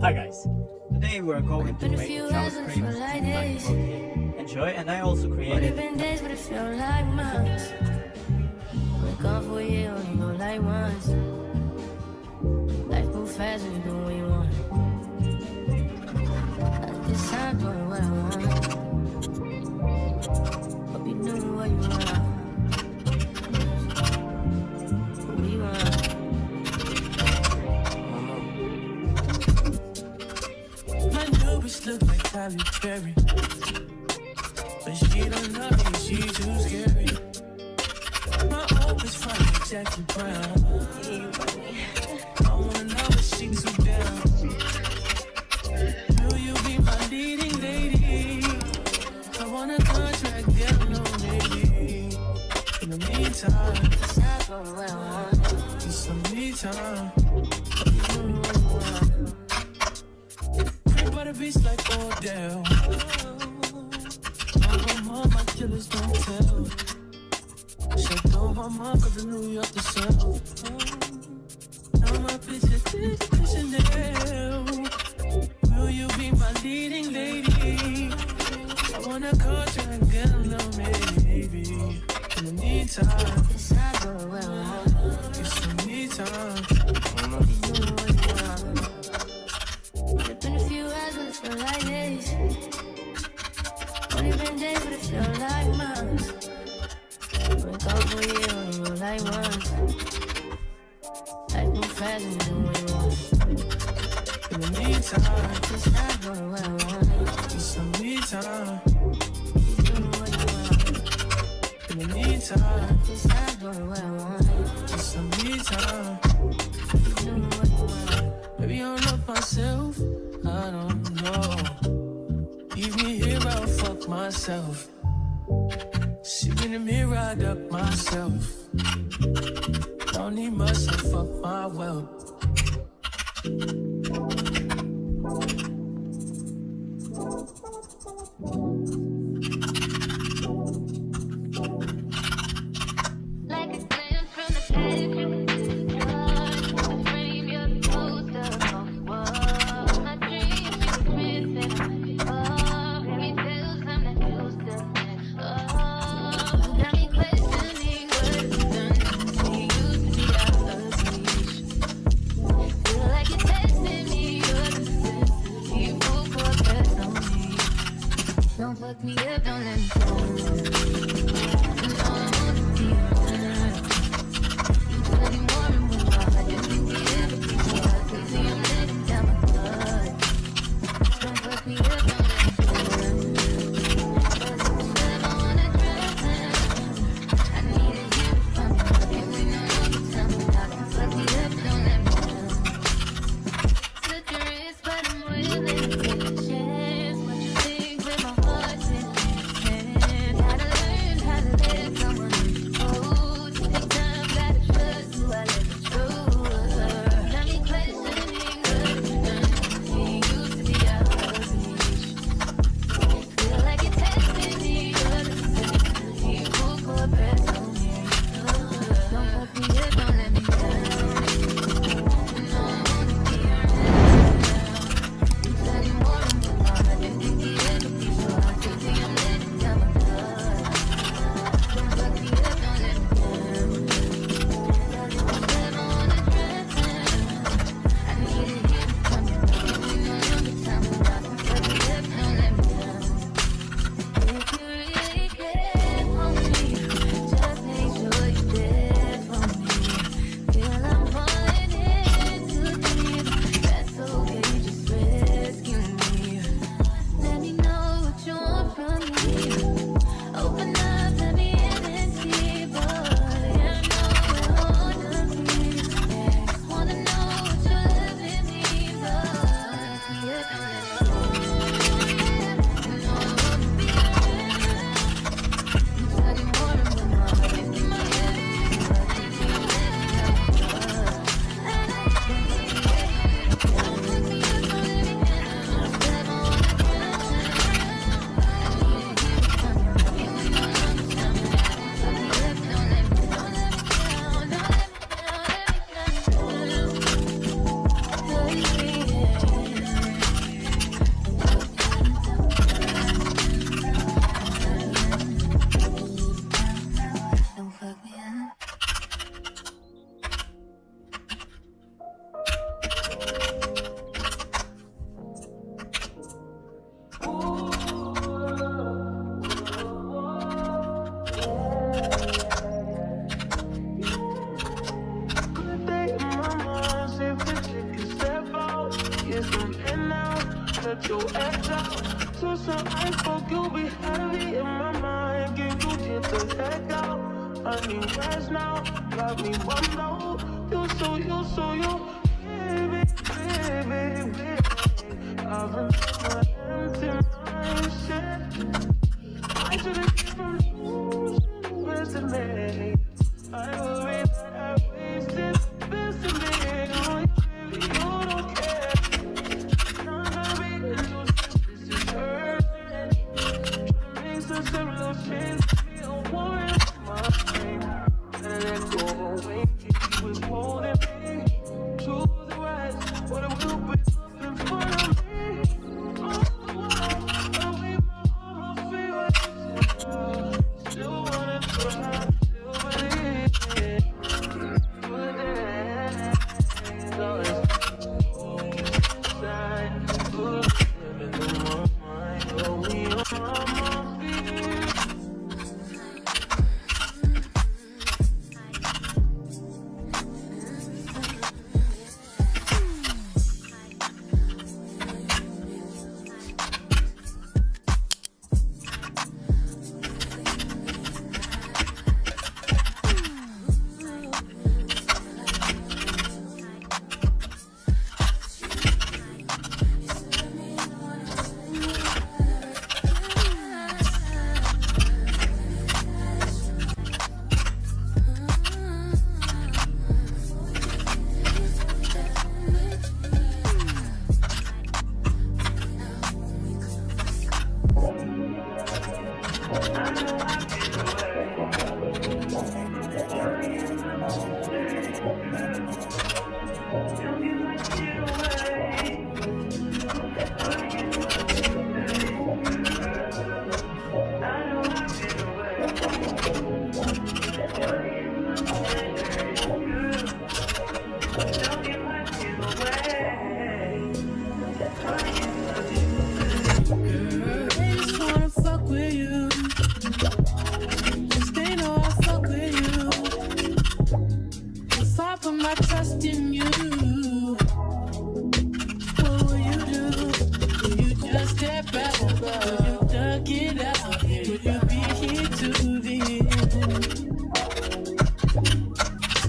Hi guys, today we are going to make a JavaScript like okay. Enjoy, and I also created Been days, but it felt like months. Wake up for a year, only go like once. Life move fast when you do what you want. At this time, doing what I want. Hope you doing what you want. What you want. My new bitch look like Tyler Perry, but she don't know me, she too scary. My old bitch fine like Jackie Brown. I wanna know if she too down. Will you be my leading lady? I want a contract, yeah, no maybe. In the meantime, Stop going where I want. need some me time. You know what you want. By the beach like Odell. I'm home, my killers don't tell. Shut down my mom, cause I knew you up to sell. Now my bitch is Chanel. Will you be my leading lady? I want a contract, get a little maybe. In the meantime, Stop going where I want. get some me time. You know what you want. It's been a few hours, but it feel like days. Only been days, but it feel like months. Wake up for a year, only go like once. Life move fast when you do what you want. In the meantime, Just not going where I want. get some me time. You do what you want. In the meantime, Just not going where I want. get some me time. You do what you want. Maybe I don't love myself, I don't know. Leave me here, I'll fuck myself. See me in the mirror, I duck myself. Don't need much to fuck my wealth. Like a glance from the past, you can see the touch. Frame your poster off the wall. My dreams, you can miss it. Oh, let me tell something that you still miss. Oh, got me questioning what you've done. See, used to be out of reach. Feel like you're testing me, you're consistent. You full court press on me. Don't fuck me up, don't let me fall. Gotta learn it's some in now. Let your ex out. So some ice fuck you be heavy in my mind. Can you get the heck out? I need rest now. Got me bummed out. You so you. Baby, baby, baby. I've been so empty mind shit. I should've kept from losing yesterday. I worry that I wasted the best of me. Oh, baby, you don't care. Now I'm gonna be in your this is urgent. Try to make some simple change. Be a warrior for my pain. And let go away. He was holding me to the right. But it will be up in front of me. All the while, I wave my arm, I feel it. Still wanna try, still believe it. But then, always inside. Living in my mind, going on my feet.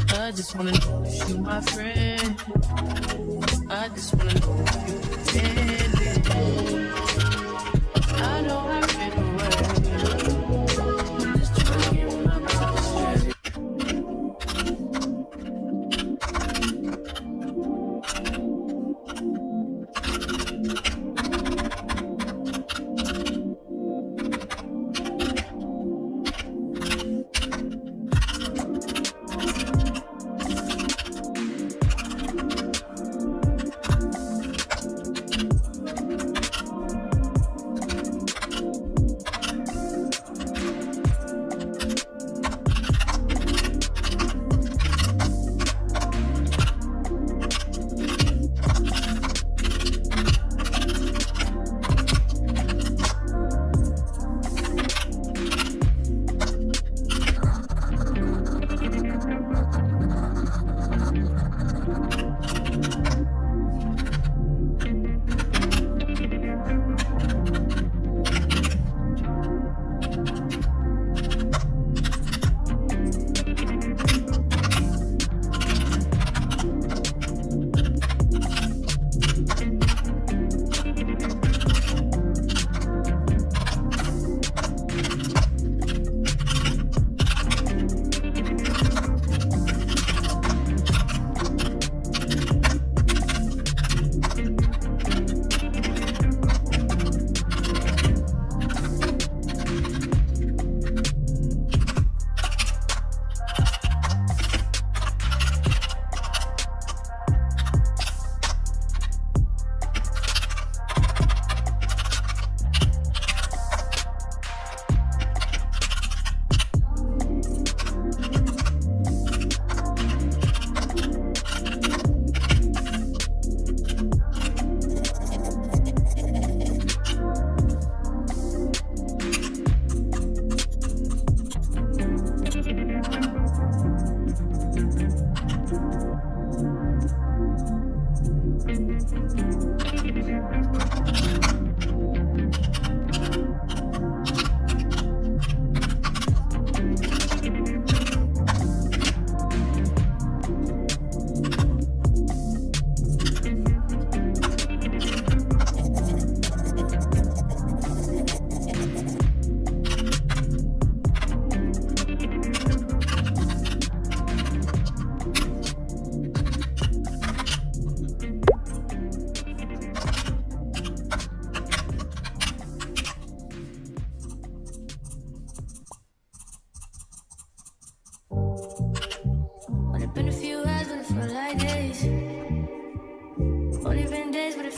I just wanna know if you my friend. I just wanna know if you pretending. I know I've been away. I'm just trying to get my mind straight.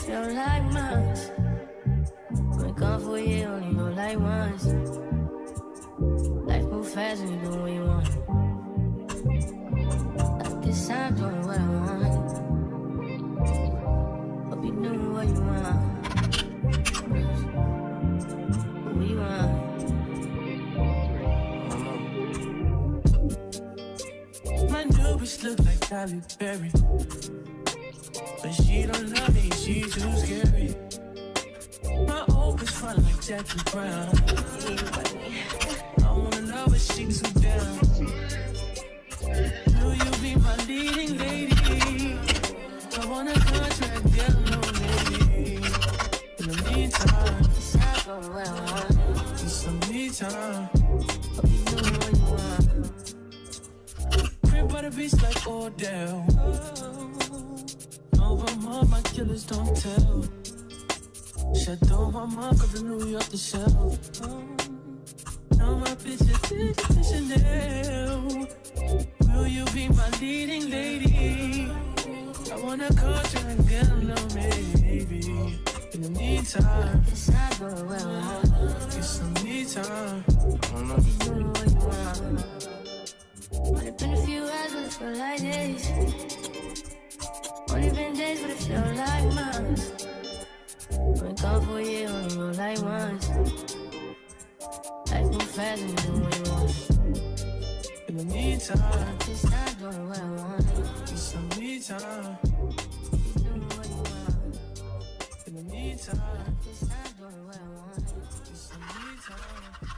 feel like months. Been gone for a year, only go like once. Life move fast when you do what you want. At this time, doing what I want. Hope you doing what you want. What you want. My new bitch look like Halle Berry, but she don't love me, she too scary. My old bitch front like Jackie Brown. I wanna know if she too down. Will you be my leading lady? I want a contract, girl, no lady. In the meantime, just some me time. Hope you doing what you want. Crib by the beach like Odell. Over my killers don't tell. Shadow my mom cause I New York the shelf. Now my bitch is Chanel. Will you be my leading lady? I want a contract, girl, no maybe. In the meantime, This time, doing what I want. get some me time. Hope you doing what you want. Only been a few hours, but it feel like days. Only been days, but it feel like months. Been gone for a year, only go like once. Life move fast when you do what you want. In the meantime, This time, doing what I want. get some me time. You doing what you want. In the meantime, This time, doing what I want. get some me time.